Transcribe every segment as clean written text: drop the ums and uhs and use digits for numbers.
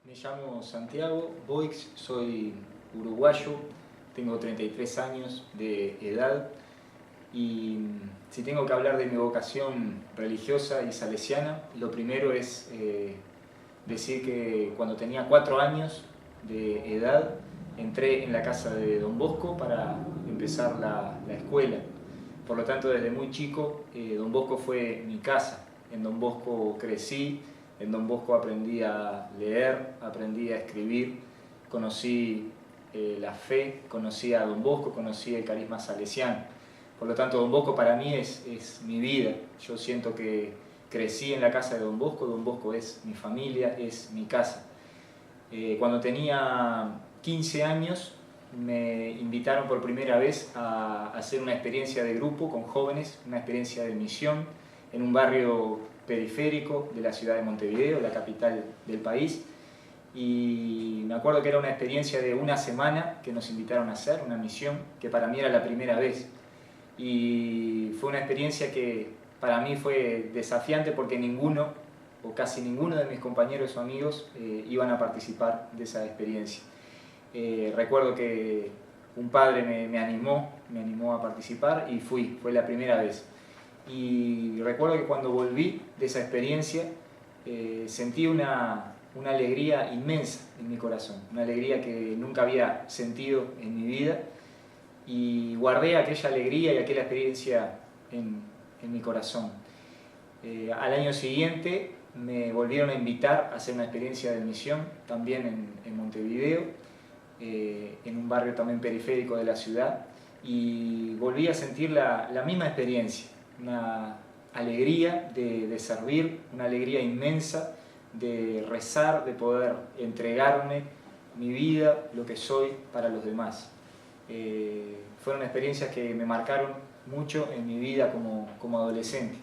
Me llamo Santiago Boix, soy uruguayo, tengo 33 años de edad y si tengo que hablar de mi vocación religiosa y salesiana, lo primero es decir que cuando tenía 4 años de edad entré en la casa de Don Bosco para empezar la escuela. Por lo tanto, desde muy chico, Don Bosco fue mi casa. En Don Bosco crecí, en Don Bosco aprendí a leer, aprendí a escribir, conocí la fe, conocí a Don Bosco, conocí el carisma salesiano. Por lo tanto, Don Bosco para mí es mi vida. Yo siento que crecí en la casa de Don Bosco es mi familia, es mi casa. Cuando tenía 15 años me invitaron por primera vez a hacer una experiencia de grupo con jóvenes, una experiencia de misión en un barrio periférico de la ciudad de Montevideo, la capital del país. Y me acuerdo que era una experiencia de una semana que nos invitaron a hacer, una misión que para mí era la primera vez. Y fue una experiencia que para mí fue desafiante porque ninguno o casi ninguno de mis compañeros o amigos iban a participar de esa experiencia. Recuerdo que un padre me animó a participar y fue la primera vez. Y recuerdo que cuando volví de esa experiencia sentí una alegría inmensa en mi corazón, una alegría que nunca había sentido en mi vida y guardé aquella alegría y aquella experiencia en mi corazón. Al año siguiente me volvieron a invitar a hacer una experiencia de misión, también en Montevideo, en un barrio también periférico de la ciudad, y volví a sentir la misma experiencia, una alegría de servir, una alegría inmensa de rezar, de poder entregarme mi vida, lo que soy, para los demás. Fueron experiencias que me marcaron mucho en mi vida como adolescente.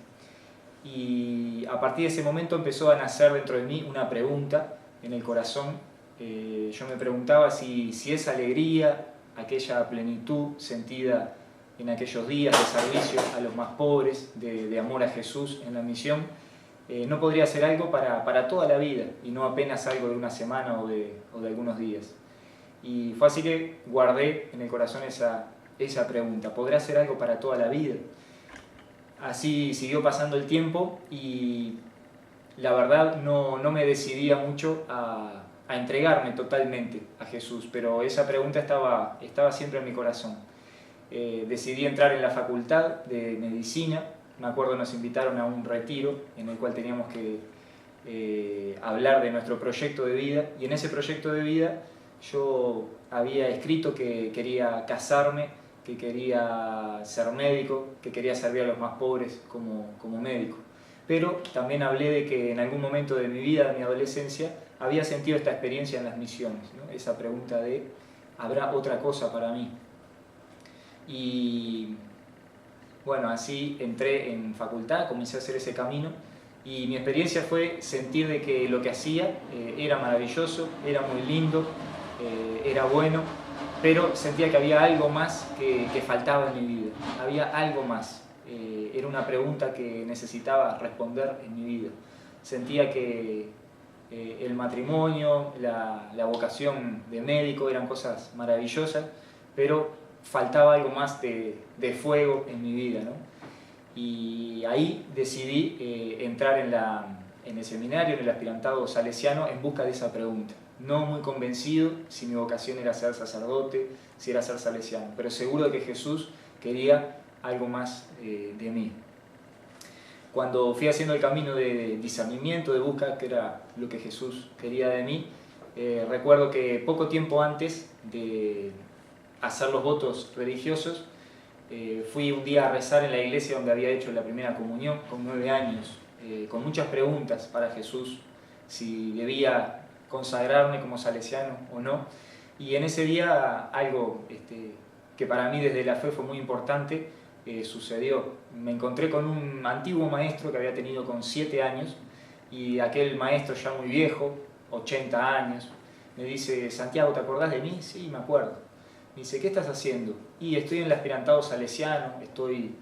Y a partir de ese momento empezó a nacer dentro de mí una pregunta en el corazón. Yo me preguntaba si esa alegría, aquella plenitud sentida en aquellos días de servicio a los más pobres, de amor a Jesús en la misión, no podría ser algo para toda la vida y no apenas algo de una semana o de algunos días. Y fue así que guardé en el corazón esa pregunta: ¿podrá ser algo para toda la vida? Así siguió pasando el tiempo y la verdad no me decidía mucho a entregarme totalmente a Jesús, pero esa pregunta estaba siempre en mi corazón. Decidí entrar en la facultad de medicina. Me acuerdo nos invitaron a un retiro en el cual teníamos que hablar de nuestro proyecto de vida, y en ese proyecto de vida yo había escrito que quería casarme, que quería ser médico, que quería servir a los más pobres como médico. Pero también hablé de que en algún momento de mi vida, de mi adolescencia, había sentido esta experiencia en las misiones, ¿no? Esa pregunta de ¿habrá otra cosa para mí? Y bueno, así entré en facultad, comencé a hacer ese camino y mi experiencia fue sentir de que lo que hacía era maravilloso, era muy lindo, era bueno, pero sentía que había algo más que faltaba en mi vida, había algo más. Era una pregunta que necesitaba responder en mi vida. Sentía que el matrimonio, la vocación de médico eran cosas maravillosas, pero faltaba algo más de fuego en mi vida, ¿no? Y ahí decidí entrar en el seminario, en el aspirantado salesiano, en busca de esa pregunta. No muy convencido si mi vocación era ser sacerdote, si era ser salesiano, pero seguro de que Jesús quería algo más de mí. Cuando fui haciendo el camino de discernimiento, de búsqueda, que era lo que Jesús quería de mí, recuerdo que poco tiempo antes de hacer los votos religiosos, fui un día a rezar en la iglesia donde había hecho la primera comunión con 9 años, con muchas preguntas para Jesús, si debía consagrarme como salesiano o no. Y en ese día algo que para mí desde la fe fue muy importante sucedió. Me encontré con un antiguo maestro que había tenido con 7 años, y aquel maestro ya muy viejo, 80 años, me dice: Santiago, ¿te acordás de mí? Sí, me acuerdo. Me dice: ¿qué estás haciendo? Y estoy en el aspirantado salesiano, estoy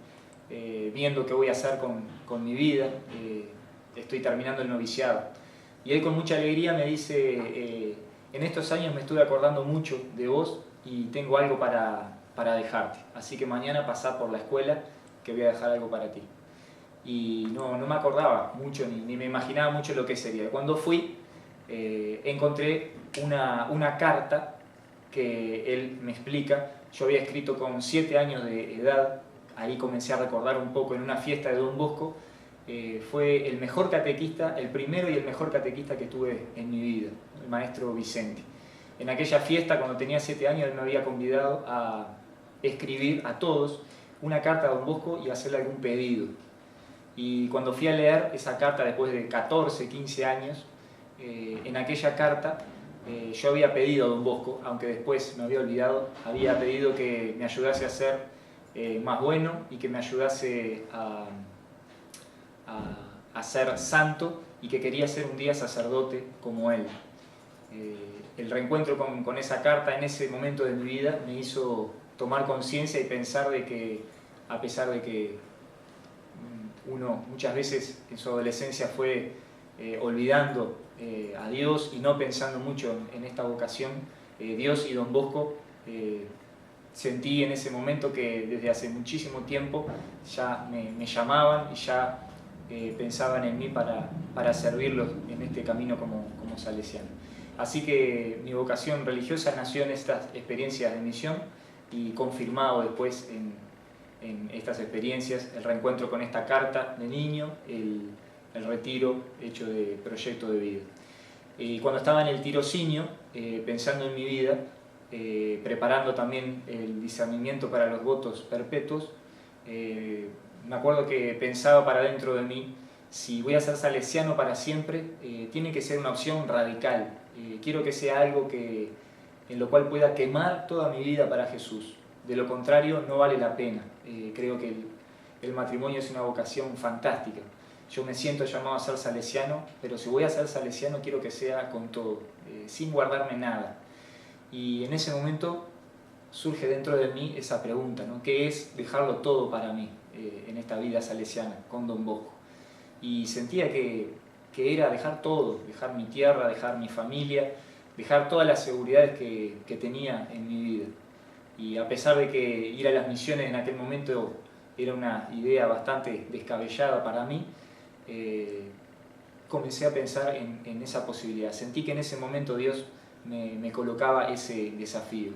viendo qué voy a hacer con mi vida, estoy terminando el noviciado. Y él con mucha alegría me dice, en estos años me estuve acordando mucho de vos y tengo algo para dejarte. Así que mañana pasá por la escuela que voy a dejar algo para ti. Y no me acordaba mucho, ni me imaginaba mucho lo que sería. Cuando fui, encontré una carta que él me explica. Yo había escrito con 7 años de edad, ahí comencé a recordar un poco en una fiesta de Don Bosco. Fue el mejor catequista, el primero y el mejor catequista que tuve en mi vida, el maestro Vicente. En aquella fiesta, cuando tenía 7 años, él me había convidado a escribir a todos una carta a Don Bosco y hacerle algún pedido. Y cuando fui a leer esa carta después de 14, 15 años, en aquella carta yo había pedido a Don Bosco, aunque después me había olvidado, había pedido que me ayudase a ser más bueno y que me ayudase a ser santo y que quería ser un día sacerdote como él. El reencuentro con esa carta en ese momento de mi vida me hizo tomar conciencia y pensar de que, a pesar de que uno muchas veces en su adolescencia fue olvidando a Dios y no pensando mucho en esta vocación, Dios y Don Bosco, sentí en ese momento que desde hace muchísimo tiempo ya me llamaban y ya pensaban en mí para servirlos en este camino como salesiano. Así que mi vocación religiosa nació en estas experiencias de misión y confirmado después en estas experiencias, el reencuentro con esta carta de niño, el retiro hecho de proyecto de vida. Y cuando estaba en el tirocinio, pensando en mi vida, preparando también el discernimiento para los votos perpetuos, me acuerdo que pensaba para dentro de mí, si voy a ser salesiano para siempre, tiene que ser una opción radical. Quiero que sea algo en lo cual pueda quemar toda mi vida para Jesús. De lo contrario, no vale la pena. Creo que el matrimonio es una vocación fantástica. Yo me siento llamado a ser salesiano, pero si voy a ser salesiano quiero que sea con todo, sin guardarme nada. Y en ese momento surge dentro de mí esa pregunta, ¿no? ¿Qué es dejarlo todo para mí en esta vida salesiana con Don Bosco? Y sentía que era dejar todo, dejar mi tierra, dejar mi familia, dejar todas las seguridades que tenía en mi vida. Y a pesar de que ir a las misiones en aquel momento era una idea bastante descabellada para mí, comencé a pensar en esa posibilidad. Sentí que en ese momento Dios me colocaba ese desafío.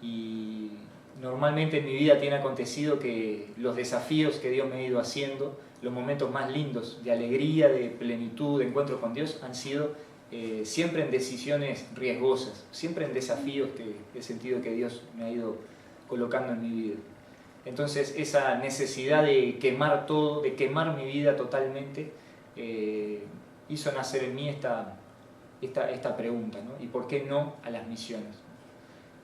Y normalmente en mi vida tiene acontecido que los desafíos que Dios me ha ido haciendo, los momentos más lindos de alegría, de plenitud, de encuentro con Dios, han sido siempre en decisiones riesgosas, siempre en desafíos que he sentido que Dios me ha ido colocando en mi vida. Entonces esa necesidad de quemar todo, de quemar mi vida totalmente, hizo nacer en mí esta pregunta, ¿no? ¿Y por qué no a las misiones?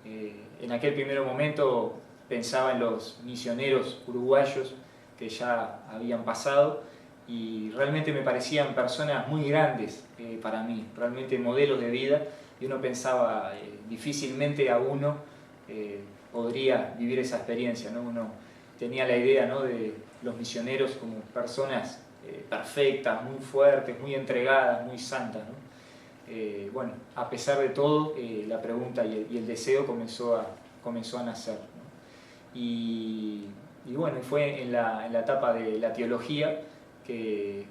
En aquel primer momento pensaba en los misioneros uruguayos que ya habían pasado y realmente me parecían personas muy grandes para mí, realmente modelos de vida, y uno pensaba difícilmente a uno podría vivir esa experiencia, ¿no? Uno tenía la idea, ¿no?, de los misioneros como personas perfectas, muy fuertes, muy entregadas, muy santas, ¿no? Bueno, a pesar de todo, la pregunta y el deseo comenzó a nacer, ¿no? Y bueno, fue en la etapa de la teología que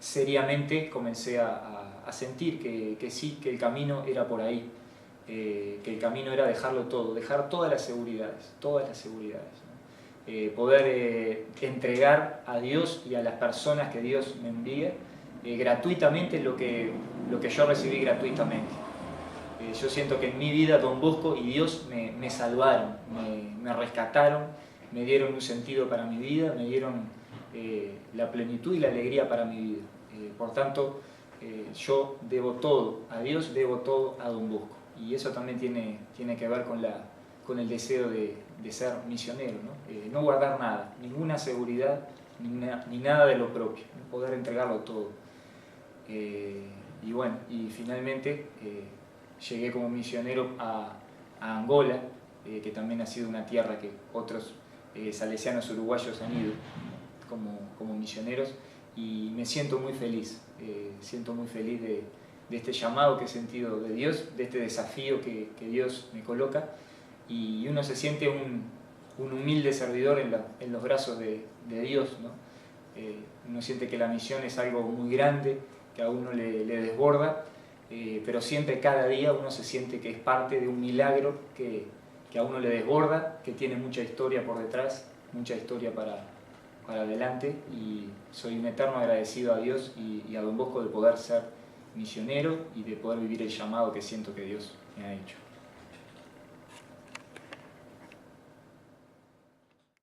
seriamente comencé a sentir que sí, que el camino era por ahí, que el camino era dejarlo todo, dejar todas las seguridades, ¿no? Poder entregar a Dios y a las personas que Dios me envía gratuitamente lo que yo recibí gratuitamente. Yo siento que en mi vida Don Bosco y Dios me salvaron, me rescataron, me dieron un sentido para mi vida, me dieron la plenitud y la alegría para mi vida. Por tanto, yo debo todo a Dios, debo todo a Don Bosco. Y eso también tiene que ver con el deseo de ser misionero, ¿no? No guardar nada, ninguna seguridad, ni nada de lo propio, ¿no? Poder entregarlo todo. Y bueno, y finalmente llegué como misionero a Angola, que también ha sido una tierra que otros salesianos uruguayos han ido como misioneros, y me siento muy feliz de este llamado que he sentido de Dios, de este desafío que Dios me coloca, y uno se siente un humilde servidor en los brazos de Dios, ¿no? Uno siente que la misión es algo muy grande, que a uno le desborda, pero siempre, cada día, uno se siente que es parte de un milagro que a uno le desborda, que tiene mucha historia por detrás, mucha historia para adelante, y soy un eterno agradecido a Dios y a Don Bosco de poder ser misionero y de poder vivir el llamado que siento que Dios me ha hecho.